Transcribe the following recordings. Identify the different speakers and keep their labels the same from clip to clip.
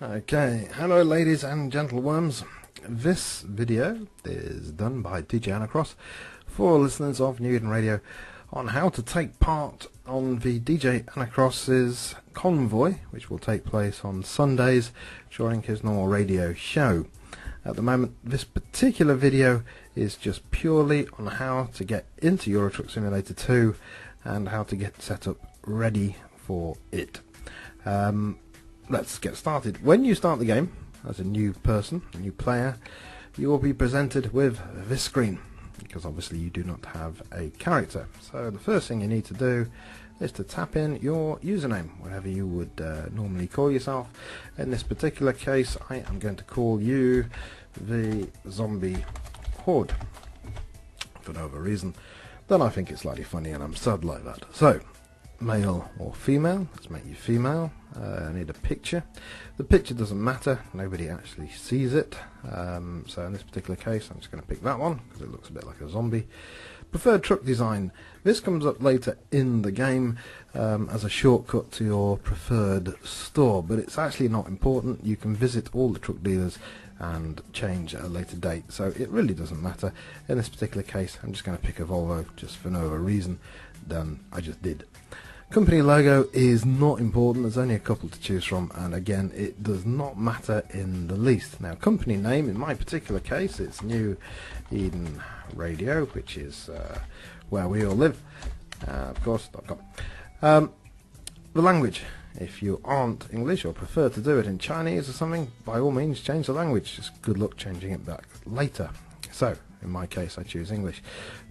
Speaker 1: Okay, hello ladies and gentleworms. This video is done by DJ Anarkros for listeners of NewEdenRadio on how to take part on the DJ Anarkros's convoy, which will take place on Sundays during his normal radio show. At the moment, this particular video is just purely on how to get into Euro Truck Simulator 2 and how to get set up ready for it. Let's get started. When you start the game as a new person, a new player, you will be presented with this screen because obviously you do not have a character. So the first thing you need to do is to tap in your username, whatever you would normally call yourself. In this particular case, I am going to call you the Zombie Horde for no other reason than I think it's slightly funny and I'm subbed like that. So, male or female, let's make you female. I need a picture. The picture doesn't matter, nobody actually sees it, so in this particular case I'm just going to pick that one because it looks a bit like a zombie. Preferred truck design. This comes up later in the game as a shortcut to your preferred store, but it's actually not important. You can visit all the truck dealers and change at a later date, so it really doesn't matter. In this particular case I'm just going to pick a Volvo just for no other reason than I just did. Company logo is not important, there's only a couple to choose from, and again it does not matter in the least. Now company name, in my particular case it's NewEdenRadio, which is where we all live, of course, .com. The language, if you aren't English or prefer to do it in Chinese or something, by all means change the language, just good luck changing it back later. So in my case I choose English.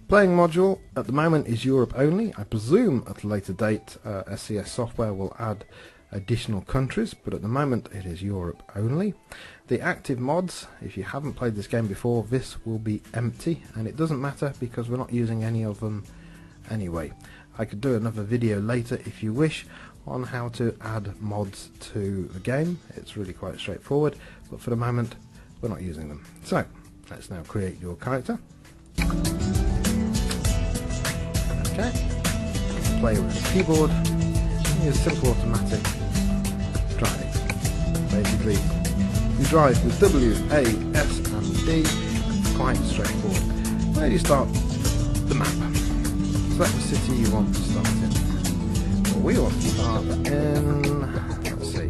Speaker 1: Playing module at the moment is Europe only. I presume at a later date SCS software will add additional countries, but at the moment it is Europe only. The active mods, if you haven't played this game before, this will be empty, and it doesn't matter because we're not using any of them anyway. I could do another video later if you wish on how to add mods to the game. It's really quite straightforward, but for the moment we're not using them. So let's now create your character. Okay, play with the keyboard, use simple automatic driving. Basically, you drive with W, A, S and D, quite straightforward. Where do you start? The map. Select the city you want to start in. Well, we want to start in, let's see,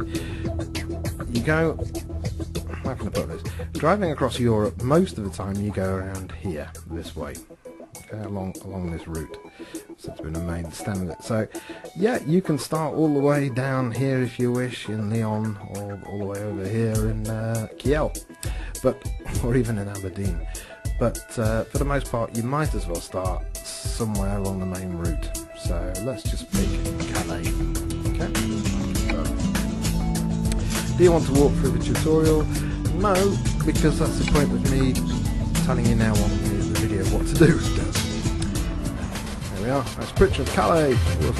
Speaker 1: you go, how can I put this? Driving across Europe, most of the time you go around here, this way. Okay, along this route, so it's been a main stem of it. So yeah, you can start all the way down here if you wish in Lyon, or all the way over here in Kiel, or even in Aberdeen, but for the most part you might as well start somewhere along the main route. So let's just pick Calais. Okay, so, do you want to walk through the tutorial? No, because that's the point with me telling you now on the video what to do. There we are, that's a picture of Calais. Let's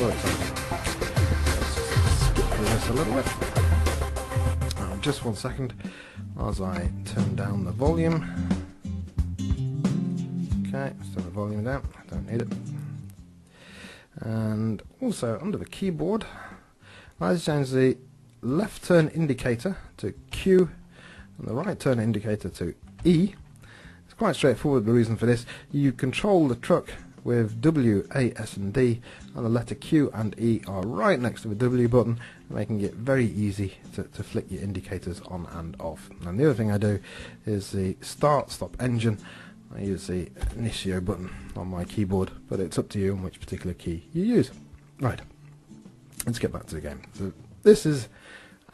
Speaker 1: skip through this a little bit. Just 1 second as I turn down the volume. Okay, let's turn the volume down, I don't need it. And also under the keyboard, I change the left turn indicator to Q and the right turn indicator to E. It's quite straightforward, the reason for this. You control the truck with W, A, S and D, and the letter Q and E are right next to the W button, making it very easy to flick your indicators on and off. And the other thing I do is the start, stop engine. I use the Initio button on my keyboard, but it's up to you on which particular key you use. Right, let's get back to the game. So this is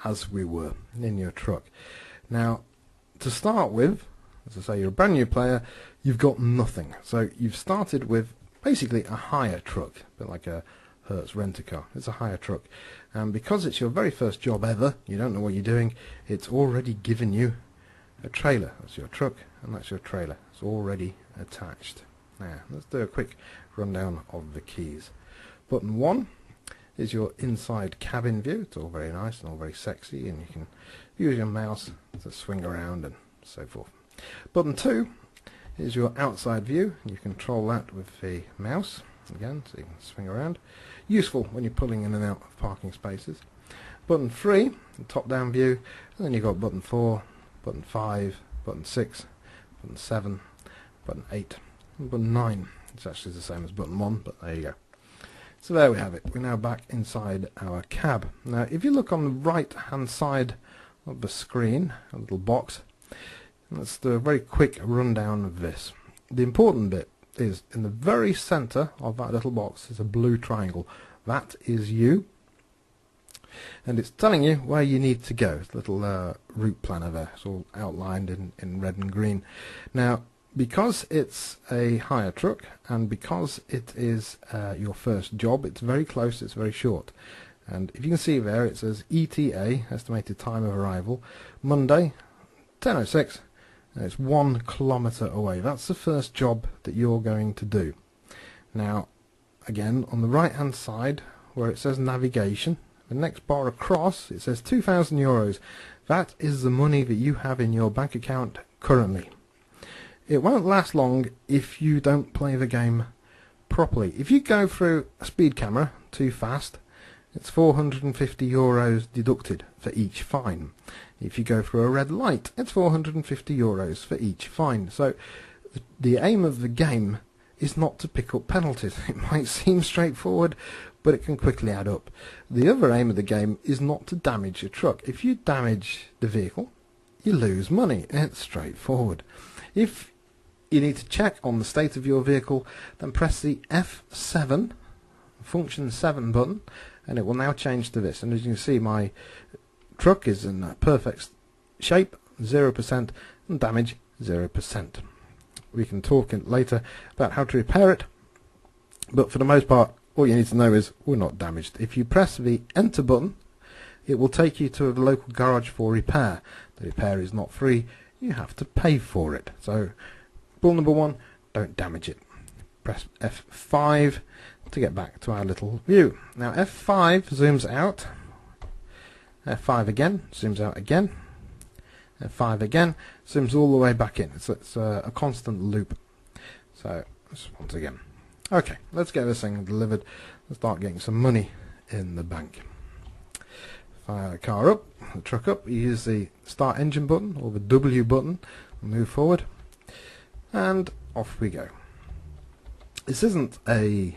Speaker 1: as we were in your truck. Now, to start with, as I say, you're a brand new player, you've got nothing. So you've started with basically a hire truck, a bit like a Hertz rent-a-car. It's a hire truck. And because it's your very first job ever, you don't know what you're doing, it's already given you a trailer. That's your truck, and that's your trailer. It's already attached. Now, let's do a quick rundown of the keys. Button 1 is your inside cabin view. It's all very nice and all very sexy, and you can use your mouse to swing around and so forth. Button 2 is your outside view. You control that with the mouse. again, so you can swing around. Useful when you're pulling in and out of parking spaces. Button 3, the top-down view, and then you've got button 4, button 5, button 6, button 7, button 8, and button 9. It's actually the same as button 1, but there you go. So there we have it. We're now back inside our cab. Now, if you look on the right-hand side of the screen, a little box, let's do a very quick rundown of this. The important bit is in the very centre of that little box is a blue triangle. That is you. And it's telling you where you need to go. It's a little route planner there. It's all outlined in red and green. Now, because it's a hire truck and because it is your first job, it's very close, it's very short. And if you can see there, it says ETA, estimated time of arrival, Monday, 10:06, and it's 1 kilometre away. That's the first job that you're going to do. Now, again, on the right-hand side, where it says navigation, the next bar across, it says €2,000. That is the money that you have in your bank account currently. It won't last long if you don't play the game properly. If you go through a speed camera too fast, it's €450 deducted for each fine. If you go through a red light, it's €450 for each fine. So the aim of the game is not to pick up penalties. It might seem straightforward, but it can quickly add up. The other aim of the game is not to damage your truck. If you damage the vehicle, you lose money. It's straightforward. If you need to check on the state of your vehicle, then press the F7, function 7 button, and it will now change to this. And as you can see, my truck is in perfect shape, 0%, and damage 0%. We can talk later about how to repair it, but for the most part, all you need to know is we're not damaged. If you press the enter button, it will take you to the local garage for repair. The repair is not free, you have to pay for it. So, rule number 1, don't damage it. Press F5 to get back to our little view. Now F5 zooms out, F5 again, zooms out again, F5 again, zooms all the way back in. It's a constant loop. So, once again. Okay, let's get this thing delivered and start getting some money in the bank. Fire the car up, the truck up, you use the start engine button or the W button and move forward, and off we go. This isn't a,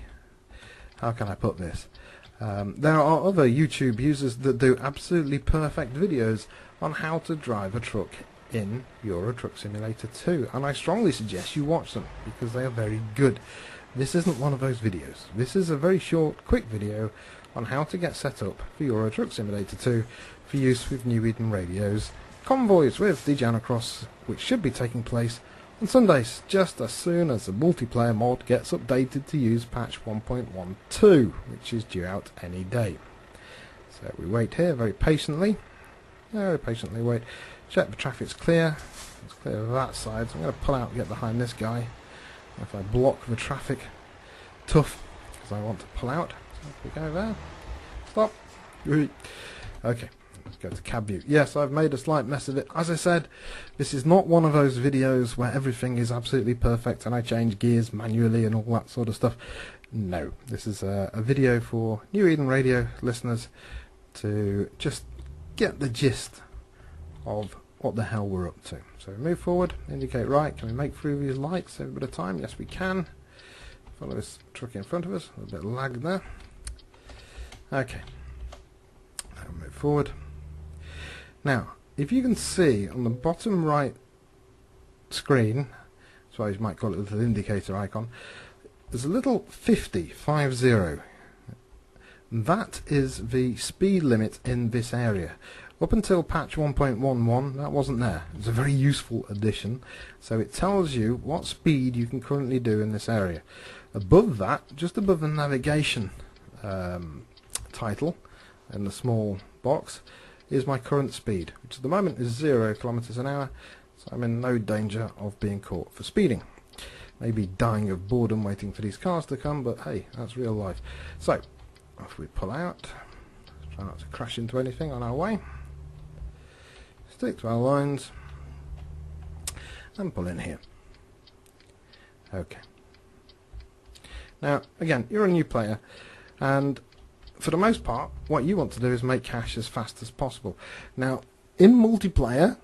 Speaker 1: how can I put this, there are other YouTube users that do absolutely perfect videos on how to drive a truck in Euro Truck Simulator 2, and I strongly suggest you watch them because they are very good. This isn't one of those videos. This is a very short, quick video on how to get set up for Euro Truck Simulator 2 for use with NewEdenRadio's Convoys with DJ Anarkros, which should be taking place on Sundays, just as soon as the multiplayer mod gets updated to use patch 1.12, which is due out any day. So we wait here very patiently wait, check the traffic's clear, it's clear of that side, so I'm going to pull out and get behind this guy. If I block the traffic, tough, because I want to pull out. So if we go there, stop. Okay, let's go to cab view. Yes, I've made a slight mess of it. As I said, this is not one of those videos where everything is absolutely perfect and I change gears manually and all that sort of stuff. No, this is a video for NewEdenRadio listeners to just get the gist of what the hell we're up to. So move forward, indicate right. Can we make through these lights? Save a bit of time. Yes, we can. Follow this truck in front of us. A bit of lag there. Okay. Now move forward. Now, if you can see on the bottom right screen, so you might call it a little indicator icon, there's a little 50. That is the speed limit in this area. Up until patch 1.11, that wasn't there. It's a very useful addition. So it tells you what speed you can currently do in this area. Above that, just above the navigation title in the small box, is my current speed, which at the moment is 0 kilometers an hour. So I'm in no danger of being caught for speeding. Maybe dying of boredom waiting for these cars to come, but hey, that's real life. So, if we pull out, try not to crash into anything on our way. Stick to our lines and pull in here. Okay. Now, again, you're a new player, and for the most part, what you want to do is make cash as fast as possible. Now, in multiplayer,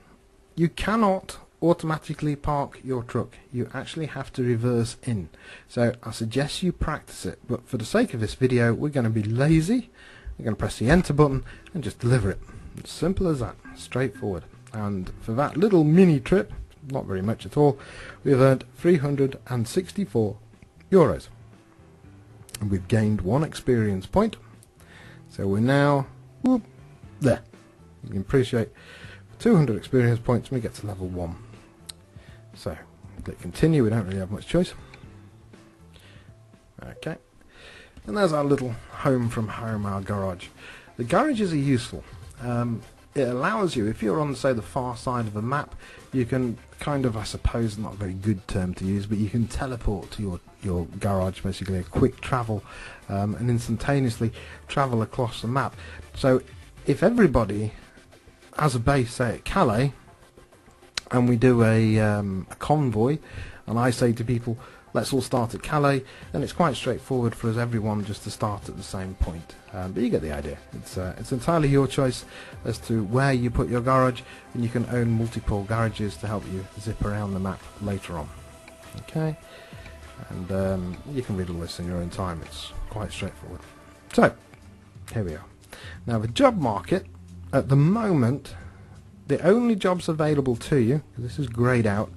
Speaker 1: you cannot automatically park your truck. You actually have to reverse in. So I suggest you practice it, but for the sake of this video, we're going to be lazy. We're going to press the enter button and just deliver it. It's simple as that, straightforward. And for that little mini trip, not very much at all, we've earned 364 euros. And we've gained 1 experience point. So we're now, whoop, there. You can appreciate 200 experience points and we get to level 1. So, click continue, we don't really have much choice. Okay. And there's our little home from home, our garage. The garages are useful. It allows you, if you're on, say, the far side of a map, you can kind of, I suppose, not a very good term to use, but you can teleport to your garage, basically a quick travel, and instantaneously travel across the map. So if everybody has a base, say, at Calais, and we do a convoy, and I say to people, let's all start at Calais, then it's quite straightforward for us everyone just to start at the same point. But you get the idea. It's entirely your choice as to where you put your garage, and you can own multiple garages to help you zip around the map later on. Okay, and you can read all this in your own time. It's quite straightforward. So, here we are. Now the job market, at the moment, the only jobs available to you, this is greyed out,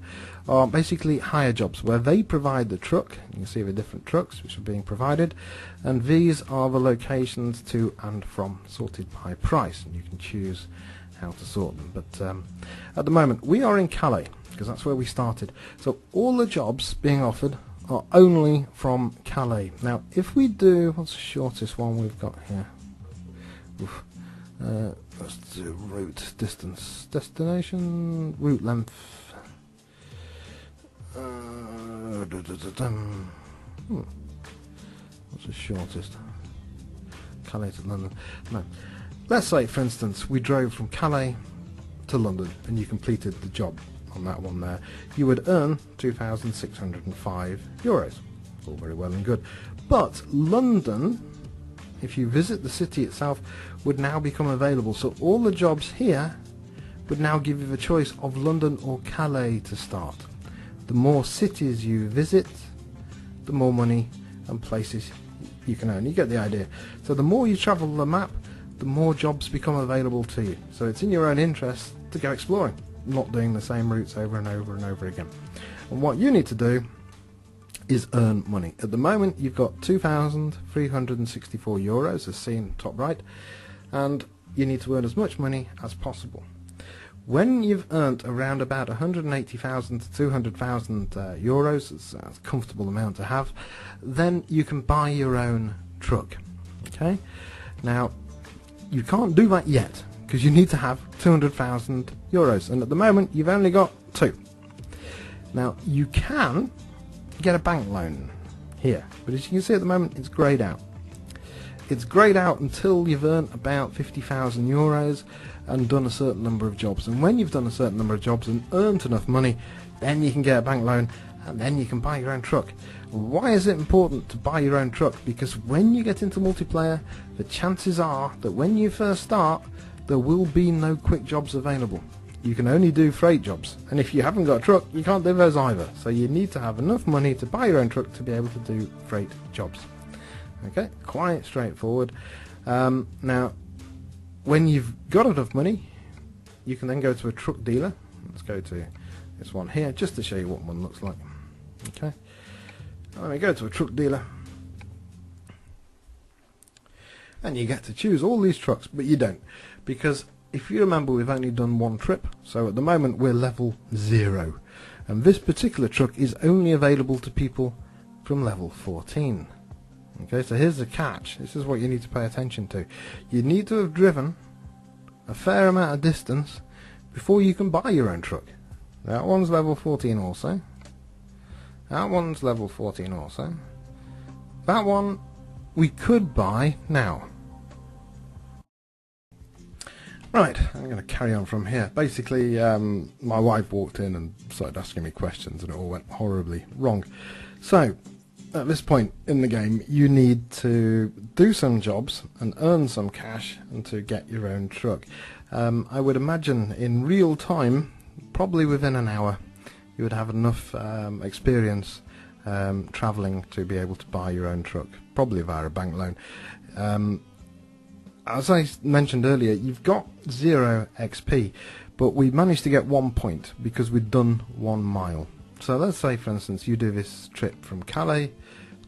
Speaker 1: are basically hire jobs where they provide the truck. You can see the different trucks which are being provided, and these are the locations to and from, sorted by price, and you can choose how to sort them. But at the moment we are in Calais because that's where we started, so all the jobs being offered are only from Calais. Now if we do, what's the shortest one we've got here? Oof. Let's do route, distance, destination, route length. What's the shortest? Calais to London. No. Let's say, for instance, we drove from Calais to London and you completed the job on that one there. You would earn 2,605 euros. All very well and good. But London, if you visit the city itself, would now become available. So all the jobs here would now give you the choice of London or Calais to start. The more cities you visit, the more money and places you can earn. You get the idea. So the more you travel the map, the more jobs become available to you. So it's in your own interest to go exploring, not doing the same routes over and over and over again. And what you need to do is earn money. At the moment you've got 2,364 euros as seen top right, and you need to earn as much money as possible. When you've earned around about 180,000 to 200,000 euros, it's a comfortable amount to have, then you can buy your own truck. Okay? Now, you can't do that yet because you need to have 200,000 euros, and at the moment you've only got 2. Now, you can get a bank loan here, but as you can see at the moment it's greyed out. It's greyed out until you've earned about 50,000 euros and done a certain number of jobs, and when you've done a certain number of jobs and earned enough money, then you can get a bank loan and then you can buy your own truck. Why is it important to buy your own truck? Because when you get into multiplayer, the chances are that when you first start there will be no quick jobs available. You can only do freight jobs, and if you haven't got a truck you can't do those either, so you need to have enough money to buy your own truck to be able to do freight jobs. Okay, quite straightforward. Now when you've got enough money, you can then go to a truck dealer. Let's go to this one here just to show you what one looks like. Okay, let me go to a truck dealer and you get to choose all these trucks, but you don't, because if you remember we've only done one trip, so at the moment we're level 0, and this particular truck is only available to people from level 14. Okay, so here's the catch. This is what you need to pay attention to. You need to have driven a fair amount of distance before you can buy your own truck. That one's level 14 also. That one's level 14 also. That one we could buy now. Right, I'm going to carry on from here. Basically, my wife walked in and started asking me questions and it all went horribly wrong. So, at this point in the game, you need to do some jobs and earn some cash and to get your own truck. I would imagine in real time, probably within an hour, you would have enough experience travelling to be able to buy your own truck, probably via a bank loan. As I mentioned earlier, you've got 0 XP, but we managed to get 1 point because we'd done 1 mile. So let's say, for instance, you do this trip from Calais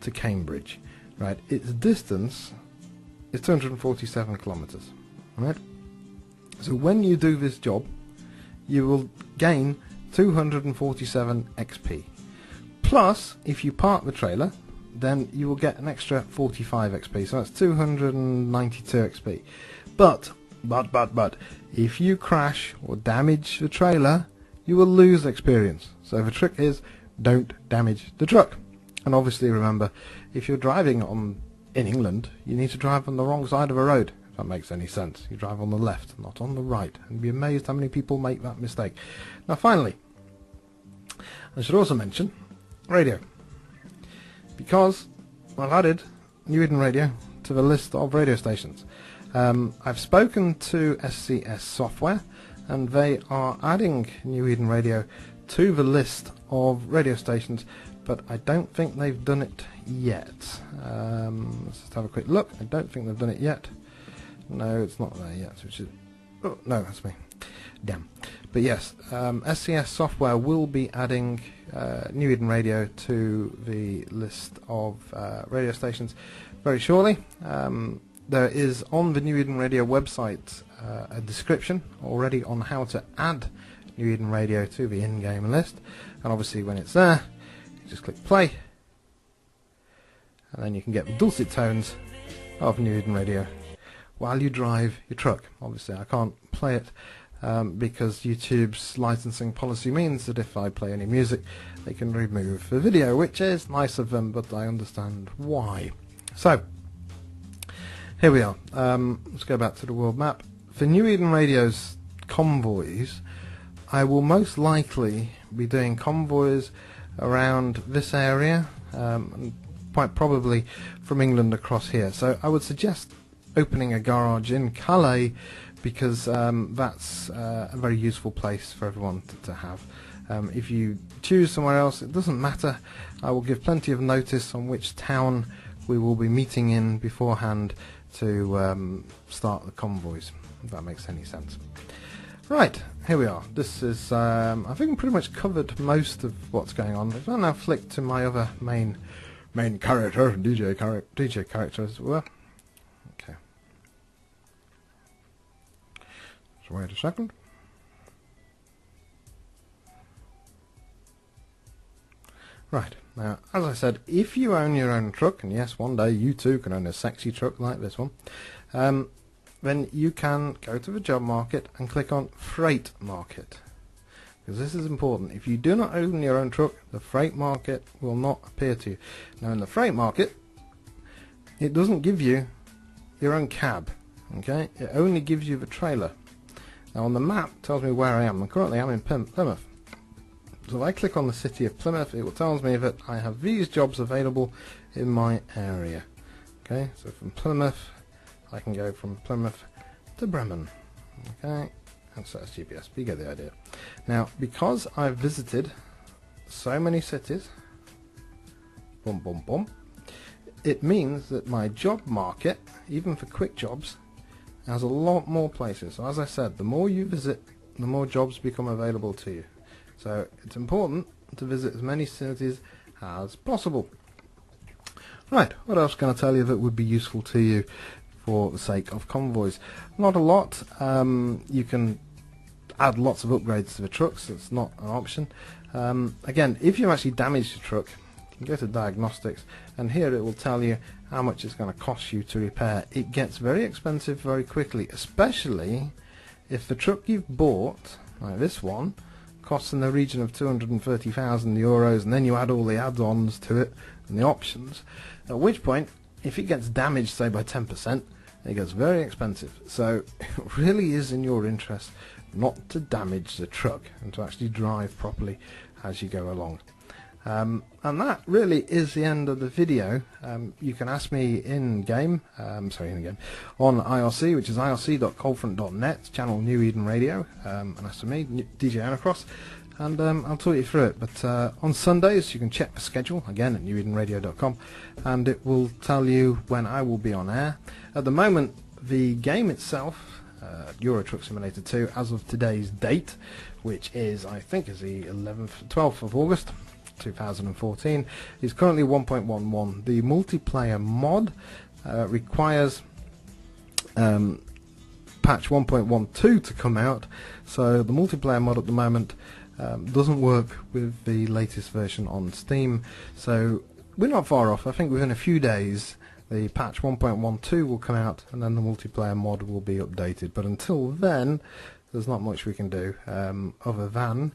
Speaker 1: to Cambridge, right? Its distance is 247 kilometres, right? So when you do this job, you will gain 247 XP. Plus, if you park the trailer, then you will get an extra 45 XP, so that's 292 XP. But, if you crash or damage the trailer, you will lose experience. So the trick is, don't damage the truck. And obviously remember, if you're driving in England, you need to drive on the wrong side of a road, if that makes any sense. You drive on the left, not on the right. And you'll be amazed how many people make that mistake. Now finally, I should also mention radio. Because I've added NewEdenRadio to the list of radio stations. I've spoken to SCS Software, and they are adding NewEdenRadio to the list of radio stations, but I don't think they've done it yet. Let's just have a quick look. I don't think they've done it yet. No, it's not there yet. Which is, oh no, that's me. Damn. But yes, SCS Software will be adding NewEdenRadio to the list of radio stations very shortly. There is on the NewEdenRadio website a description already on how to add NewEdenRadio to the in-game list, and obviously when it's there, you just click play, and then you can get the dulcet tones of NewEdenRadio while you drive your truck. Obviously I can't play it because YouTube's licensing policy means that if I play any music, they can remove the video, which is nice of them, but I understand why. So here we are. Let's go back to the world map. For NewEdenRadio's convoys, I will most likely be doing convoys around this area, and quite probably from England across here. So I would suggest opening a garage in Calais, because that's a very useful place for everyone to have. If you choose somewhere else, it doesn't matter. I will give plenty of notice on which town we will be meeting in beforehand to start the convoys, if that makes any sense. Right, here we are. This is, I think, pretty much covered most of what's going on. If I now flick to my other main character, DJ character as well. Okay. So wait a second. Right, now, as I said, if you own your own truck, and yes, one day you too can own a sexy truck like this one, then you can go to the job market and click on Freight Market. Because this is important. If you do not own your own truck, the Freight Market will not appear to you. Now, in the Freight Market, it doesn't give you your own cab, okay? It only gives you the trailer. Now, on the map, it tells me where I am. And currently, I'm in Plymouth. So if I click on the city of Plymouth, it will tell me that I have these jobs available in my area. Okay, so from Plymouth, I can go from Plymouth to Bremen. Okay, and so that's GPS, but you get the idea. Now, because I've visited so many cities, boom, boom, boom, it means that my job market, even for quick jobs, has a lot more places. So as I said, the more you visit, the more jobs become available to you. So it's important to visit as many cities as possible. Right, what else can I tell you that would be useful to you for the sake of convoys? Not a lot. You can add lots of upgrades to the trucks. It's not an option. Again, if you actually damage the truck, you can go to diagnostics, and here it will tell you how much it's going to cost you to repair. It gets very expensive very quickly, especially if the truck you've bought, like this one, costs in the region of 230,000 euros, and then you add all the add-ons to it and the options, at which point, if it gets damaged, say by 10%, it gets very expensive. So it really is in your interest not to damage the truck and to actually drive properly as you go along. And that really is the end of the video. You can ask me in game, on IRC, which is irc.coldfront.net, channel New Eden Radio, and ask me, DJ Anarkros, and I'll talk you through it. But on Sundays you can check the schedule again at NewEdenRadio.com, and it will tell you when I will be on air. At the moment, the game itself, Euro Truck Simulator 2, as of today's date, which is, I think, is the 12th of August 2014, is currently 1.11. The multiplayer mod requires patch 1.12 to come out, so the multiplayer mod at the moment doesn't work with the latest version on Steam, so we're not far off. I think within a few days the patch 1.12 will come out, and then the multiplayer mod will be updated. But until then, there's not much we can do other than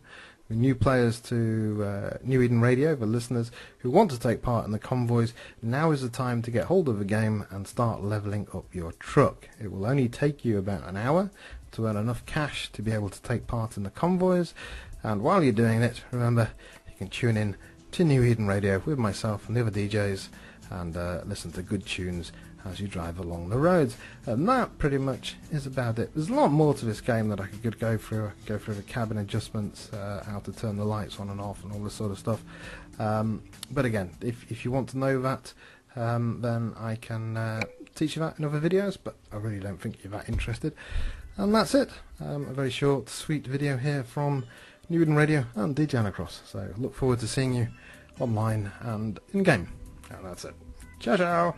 Speaker 1: the new players to New Eden Radio, the listeners who want to take part in the convoys. Now is the time to get hold of the game and start leveling up your truck. It will only take you about an hour to earn enough cash to be able to take part in the convoys, and while you're doing it, remember, you can tune in to New Eden Radio with myself and the other DJs and listen to good tunes as you drive along the roads. And that pretty much is about it. There's a lot more to this game that I could go through. Go through the cabin adjustments, how to turn the lights on and off, and all this sort of stuff. But again, if you want to know that, then I can teach you that in other videos, but I really don't think you're that interested. And that's it. A very short, sweet video here from New Eden Radio and DJ Anarkros. So look forward to seeing you online and in game. And that's it. Ciao, ciao.